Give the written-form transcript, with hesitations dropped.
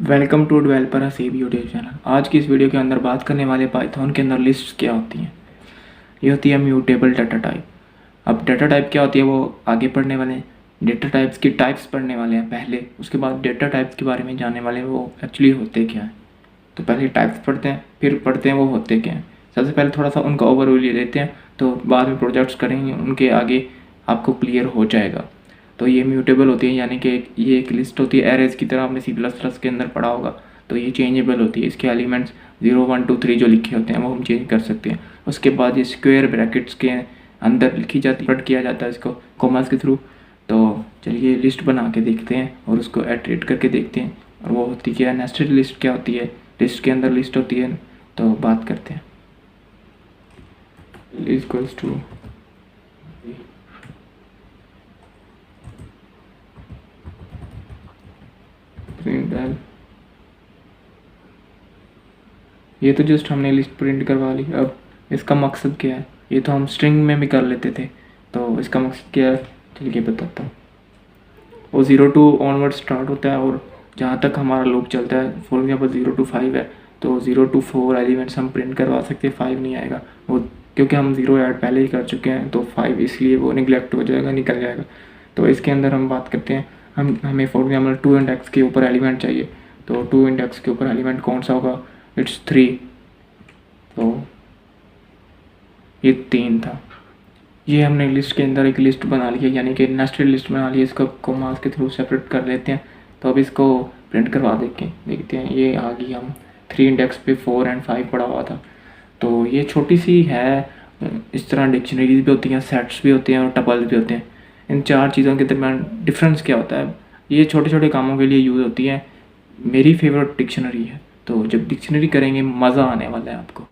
Welcome to developer Haseeb YouTube channel. आज की इस वीडियो के अंदर बात करने वाले पाइथन के अंदर लिस्ट्स क्या होती हैं। ये होती है म्यूटेबल डाटा टाइप। अब डाटा टाइप क्या होती है वो आगे पढ़ने वाले हैं। डेटा टाइप्स की टाइप्स पढ़ने वाले हैं पहले, उसके बाद डेटा टाइप्स के बारे में जानने वाले हैं वो एक्चुअली होते क्या हैं। तो पहले टाइप्स पढ़ते हैं, फिर पढ़ते हैं वो होते क्या हैं। सबसे पहले थोड़ा सा उनका ओवरव्यू ले लेते हैं, तो बाद में प्रोजेक्ट्स करेंगे उनके आगे आपको क्लियर हो जाएगा। तो ये म्यूटेबल होती है, यानी कि ये एक लिस्ट होती है एरेज की तरह, आपने C++ के अंदर पढ़ा होगा। तो ये चेंजेबल होती है, इसके एलिमेंट्स 0 1 2 3 जो लिखे होते हैं वो हम चेंज कर सकते हैं। उसके बाद ये स्क्वायर ब्रैकेट्स के अंदर लिखी जाती है, किया जाता है इसको कॉमास के थ्रू। तो चलिए लिस्ट बना के देखते हैं और उसको एटरेट करके देखते हैं। और वो होती क्या है, नेस्टेड लिस्ट क्या होती है, लिस्ट के अंदर लिस्ट होती है। तो बात करते हैं। इक्वल्स टू प्रिंट, ये तो जस्ट हमने लिस्ट प्रिंट करवा ली। अब इसका मकसद क्या है, ये तो हम स्ट्रिंग में भी कर लेते थे। तो इसका मकसद क्या है चलिए बताता हूँ। वो 0 to ऑनवर्ड स्टार्ट होता है और जहाँ तक हमारा लूप चलता है, फॉर एग्जाम्पल 0 to 5 है, तो 0 to 4 एलिमेंट्स हम प्रिंट करवा सकते हैं, 5 नहीं आएगा वो, क्योंकि हम 0 ऐड पहले ही कर चुके हैं। तो 5 इसलिए वो निगलेक्ट हो जाएगा, निकल जाएगा। तो इसके अंदर हम बात करते हैं, हमें फॉर एग्जाम्पल 2 इंडेक्स के ऊपर एलिमेंट चाहिए। तो 2 इंडेक्स के ऊपर एलिमेंट कौन सा होगा, इट्स 3। तो ये 3 था। ये हमने लिस्ट के अंदर एक लिस्ट बना ली है, यानी कि नेस्टेड लिस्ट बना ली है। इसको कॉमास के थ्रू सेपरेट कर लेते हैं। तो अब इसको प्रिंट करवा देखते हैं। ये आ गई, हम 3 इंडेक्स पे 4 और 5 पड़ा हुआ था। तो ये छोटी सी है। इस तरह डिक्शनरीज भी होती हैं, सेट्स भी होते हैं और टपल्स भी होते हैं। इन 4 चीज़ों के दरम्यान डिफरेंस क्या होता है, ये छोटे छोटे कामों के लिए यूज़ होती हैं। मेरी फेवरेट डिक्शनरी है। तो जब डिक्शनरी करेंगे मज़ा आने वाला है आपको।